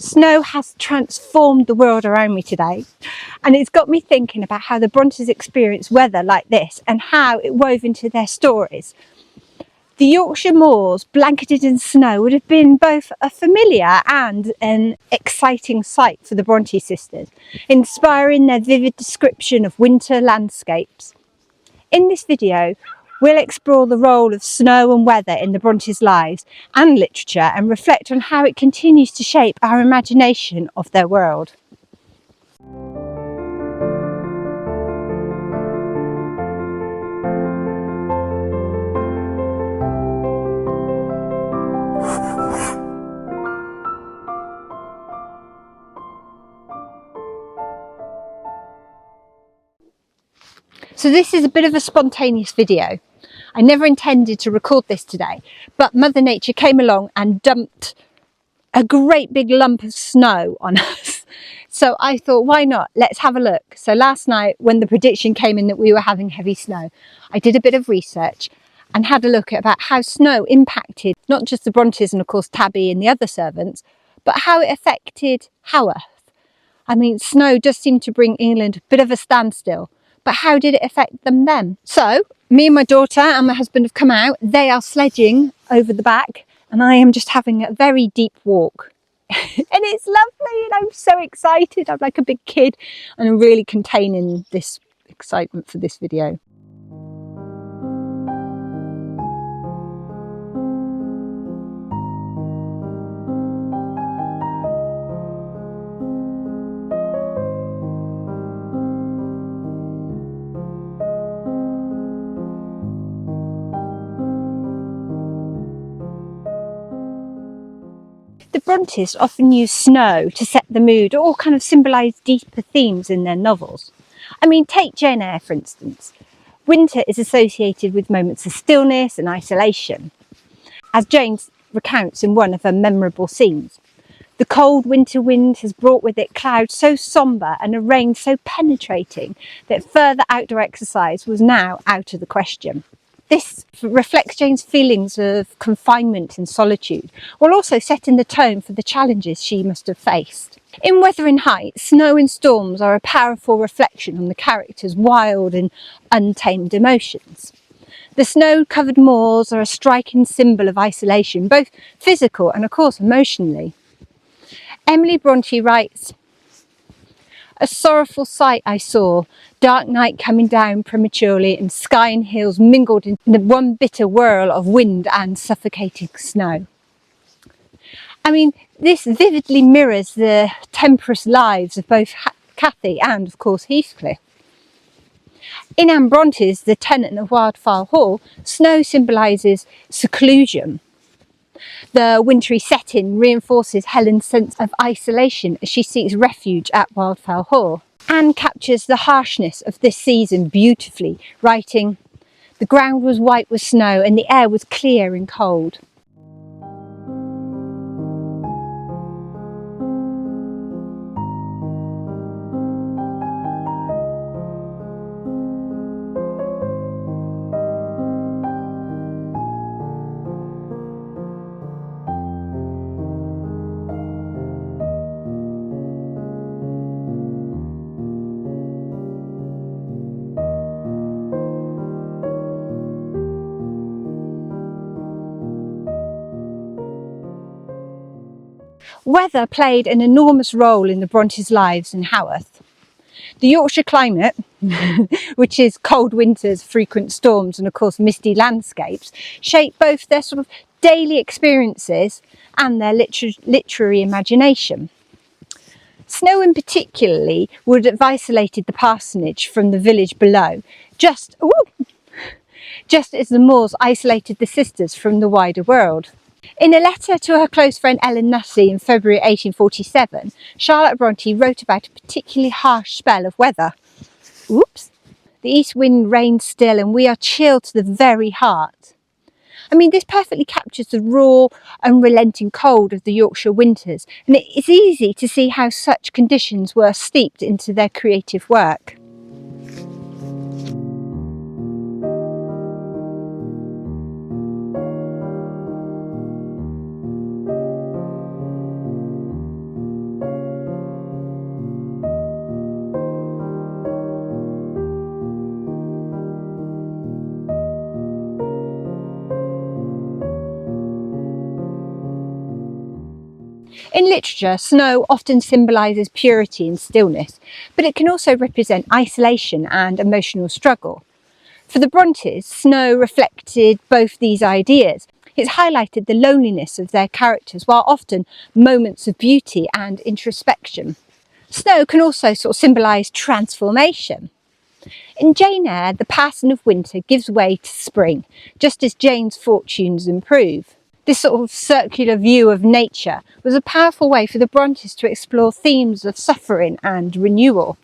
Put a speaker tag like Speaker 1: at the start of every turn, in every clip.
Speaker 1: Snow has transformed the world around me today, and it's got me thinking about how the Brontes experience weather like this and how it wove into their stories. The Yorkshire moors blanketed in snow would have been both a familiar and an exciting sight for the Bronte sisters, inspiring their vivid description of winter landscapes. In this video, we'll explore the role of snow and weather in the Brontes' lives and literature and reflect on how it continues to shape our imagination of their world. So this is a bit of a spontaneous video. I never intended to record this today, but Mother Nature came along and dumped a great big lump of snow on us. So I thought, why not? Let's have a look. So last night, when the prediction came in that we were having heavy snow, I did a bit of research and had a look at about how snow impacted not just the Brontes and of course Tabby and the other servants, but how it affected Haworth. I mean, snow does seem to bring England a bit of a standstill. But how did it affect them then? So, me and my daughter and my husband have come out. They are sledging over the back and I am just having a very deep walk. And it's lovely and I'm so excited. I'm like a big kid and I'm really containing this excitement for this video. The Brontes often use snow to set the mood or kind of symbolise deeper themes in their novels. I mean, take Jane Eyre for instance. Winter is associated with moments of stillness and isolation, as Jane recounts in one of her memorable scenes. The cold winter wind has brought with it clouds so sombre and a rain so penetrating that further outdoor exercise was now out of the question. This reflects Jane's feelings of confinement and solitude, while also setting the tone for the challenges she must have faced. In Wuthering Heights, snow and storms are a powerful reflection on the characters' wild and untamed emotions. The snow-covered moors are a striking symbol of isolation, both physical and of course emotionally. Emily Bronte writes, "A sorrowful sight I saw, dark night coming down prematurely and sky and hills mingled in one bitter whirl of wind and suffocating snow." I mean, this vividly mirrors the tempestuous lives of both Cathy and of course Heathcliff. In Anne Bronte's The Tenant of Wildfell Hall, snow symbolises seclusion. The wintry setting reinforces Helen's sense of isolation as she seeks refuge at Wildfell Hall. Anne captures the harshness of this season beautifully, writing, "The ground was white with snow and the air was clear and cold." Weather played an enormous role in the Brontes' lives in Haworth. The Yorkshire climate, which is cold winters, frequent storms and of course misty landscapes, shaped both their sort of daily experiences and their literary imagination. Snow in particularly would have isolated the parsonage from the village below, just as the moors isolated the sisters from the wider world. In a letter to her close friend Ellen Nussey in February 1847, Charlotte Bronte wrote about a particularly harsh spell of weather. Oops! "The east wind reigns still and we are chilled to the very heart." I mean, this perfectly captures the raw, unrelenting cold of the Yorkshire winters, and it's easy to see how such conditions were steeped into their creative work. In literature, snow often symbolises purity and stillness, but it can also represent isolation and emotional struggle. For the Brontës, snow reflected both these ideas. It highlighted the loneliness of their characters, while often moments of beauty and introspection. Snow can also sort of symbolise transformation. In Jane Eyre, the passing of winter gives way to spring, just as Jane's fortunes improve. This sort of circular view of nature was a powerful way for the Brontës to explore themes of suffering and renewal.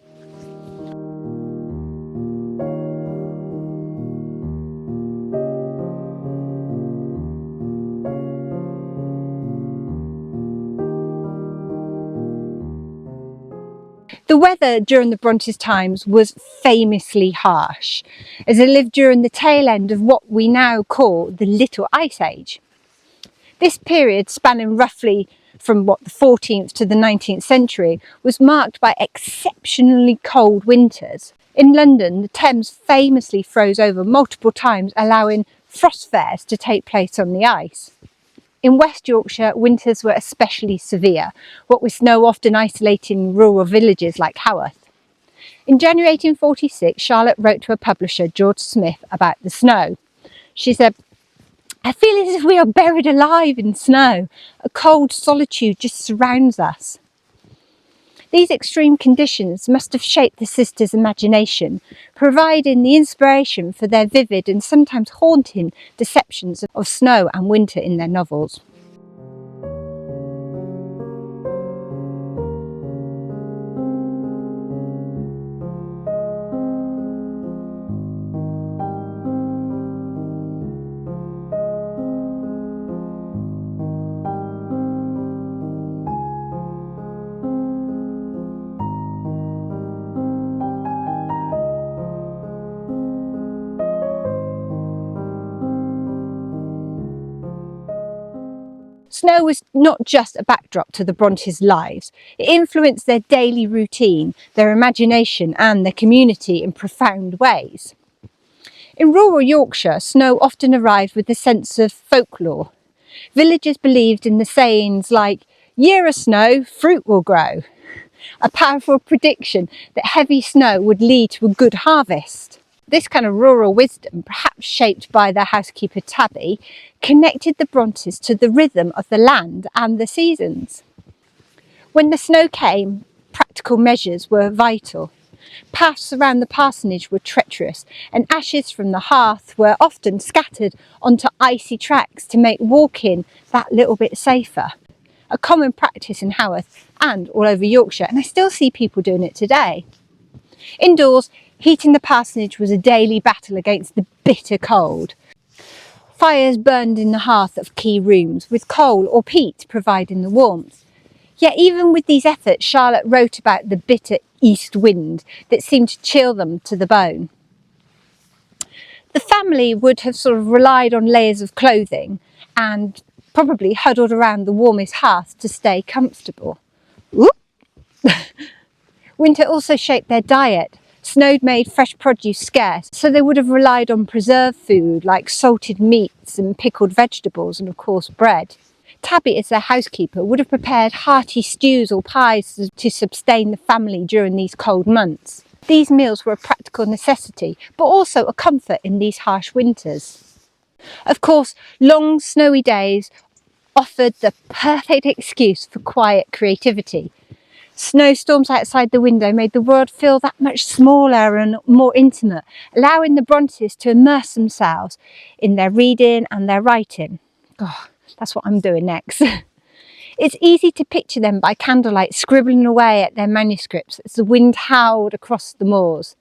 Speaker 1: The weather during the Brontës' times was famously harsh, as they lived during the tail end of what we now call the Little Ice Age. This period, spanning roughly from the 14th to the 19th century, was marked by exceptionally cold winters. In London, the Thames famously froze over multiple times, allowing frost fairs to take place on the ice. In West Yorkshire, winters were especially severe, what with snow often isolating rural villages like Haworth. In January 1846, Charlotte wrote to her publisher, George Smith, about the snow. She said, "I feel as if we are buried alive in snow. A cold solitude just surrounds us." These extreme conditions must have shaped the sisters' imagination, providing the inspiration for their vivid and sometimes haunting deceptions of snow and winter in their novels. Snow was not just a backdrop to the Brontës' lives. It influenced their daily routine, their imagination and their community in profound ways. In rural Yorkshire, snow often arrived with a sense of folklore. Villagers believed in the sayings like, "Year of snow, fruit will grow," a powerful prediction that heavy snow would lead to a good harvest. This kind of rural wisdom, perhaps shaped by their housekeeper Tabby, connected the Brontës to the rhythm of the land and the seasons. When the snow came, practical measures were vital. Paths around the parsonage were treacherous, and ashes from the hearth were often scattered onto icy tracks to make walking that little bit safer. A common practice in Haworth and all over Yorkshire, and I still see people doing it today. Indoors, heating the parsonage was a daily battle against the bitter cold. Fires burned in the hearth of key rooms, with coal or peat providing the warmth. Yet even with these efforts, Charlotte wrote about the bitter east wind that seemed to chill them to the bone. The family would have sort of relied on layers of clothing and probably huddled around the warmest hearth to stay comfortable. Winter also shaped their diet. Snow made fresh produce scarce, so they would have relied on preserved food like salted meats and pickled vegetables and of course bread. Tabby, as their housekeeper, would have prepared hearty stews or pies to sustain the family during these cold months. These meals were a practical necessity, but also a comfort in these harsh winters. Of course, long snowy days offered the perfect excuse for quiet creativity. Snowstorms outside the window made the world feel that much smaller and more intimate, allowing the Brontës to immerse themselves in their reading and their writing. Oh, that's what I'm doing next. It's easy to picture them by candlelight scribbling away at their manuscripts as the wind howled across the moors.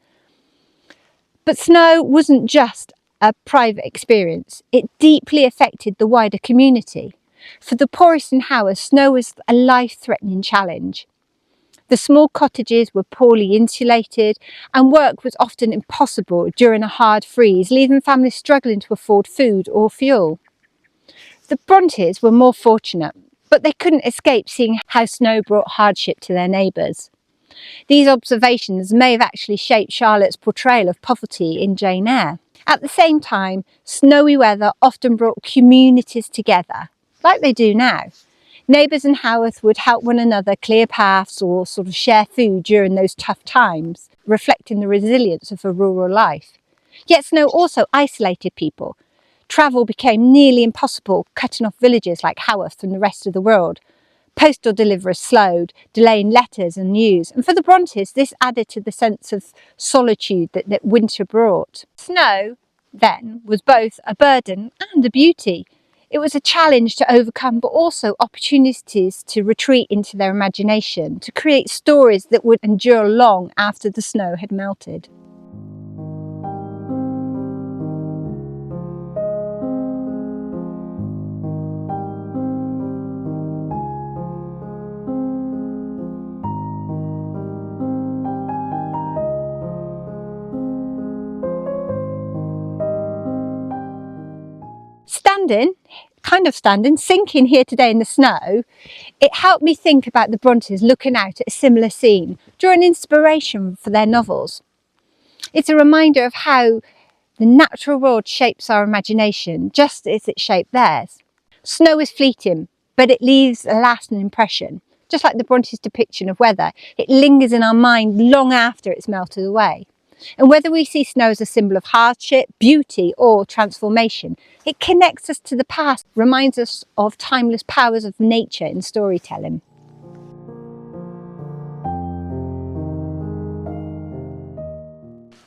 Speaker 1: But snow wasn't just a private experience, it deeply affected the wider community. For the poorest in Haworth, snow was a life-threatening challenge. The small cottages were poorly insulated and work was often impossible during a hard freeze, leaving families struggling to afford food or fuel. The Brontës were more fortunate, but they couldn't escape seeing how snow brought hardship to their neighbours. These observations may have actually shaped Charlotte's portrayal of poverty in Jane Eyre. At the same time, snowy weather often brought communities together, like they do now. Neighbours in Haworth would help one another clear paths or sort of share food during those tough times, reflecting the resilience of a rural life. Yet snow also isolated people. Travel became nearly impossible, cutting off villages like Haworth from the rest of the world. Postal deliveries slowed, delaying letters and news. And for the Brontes, this added to the sense of solitude that winter brought. Snow, then, was both a burden and a beauty. It was a challenge to overcome, but also opportunities to retreat into their imagination, to create stories that would endure long after the snow had melted. Sinking here today in the snow, it helped me think about the Brontes looking out at a similar scene, drawing inspiration for their novels. It's a reminder of how the natural world shapes our imagination, just as it shaped theirs. Snow is fleeting, but it leaves a lasting impression. Just like the Brontes' depiction of weather, it lingers in our mind long after it's melted away. And whether we see snow as a symbol of hardship, beauty, or transformation, it connects us to the past, reminds us of timeless powers of nature in storytelling.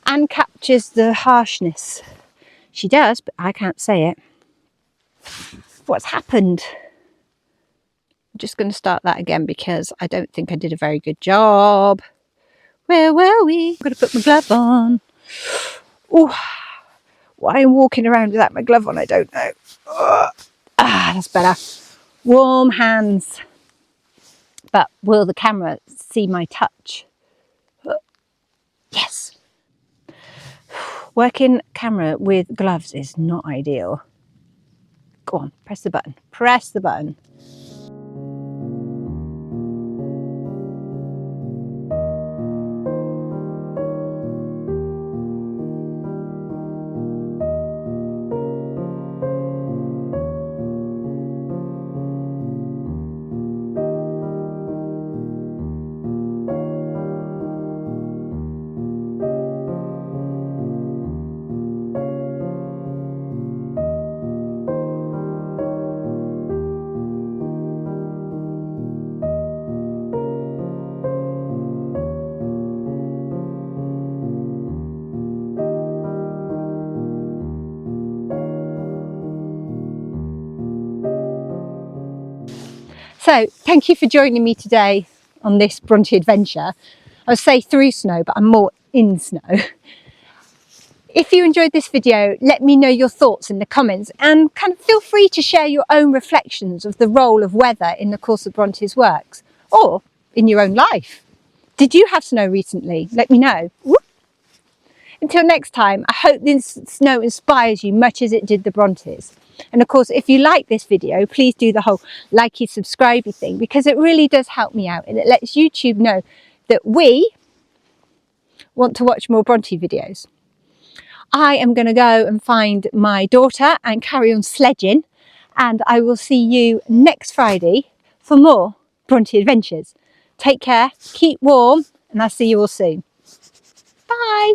Speaker 1: Anne captures the harshness. She does, but I can't say it. What's happened? I'm just going to start that again because I don't think I did a very good job. Where were we? I'm going to put my glove on. Oh, why I'm walking around without my glove on, I don't know. That's better. Warm hands. But will the camera see my touch? Yes. Working camera with gloves is not ideal. Go on, press the button. Press the button. So thank you for joining me today on this Bronte adventure. I would say through snow, but I'm more in snow. If you enjoyed this video, let me know your thoughts in the comments and kind of feel free to share your own reflections of the role of weather in the course of Bronte's works or in your own life. Did you have snow recently? Let me know. Whoop. Until next time, I hope this snow inspires you much as it did the Brontes. And of course, if you like this video, please do the whole likey, subscribey thing, because it really does help me out and it lets YouTube know that we want to watch more Bronte videos. I am going to go and find my daughter and carry on sledging, and I will see you next Friday for more Bronte adventures. Take care, keep warm, and I'll see you all soon. Bye.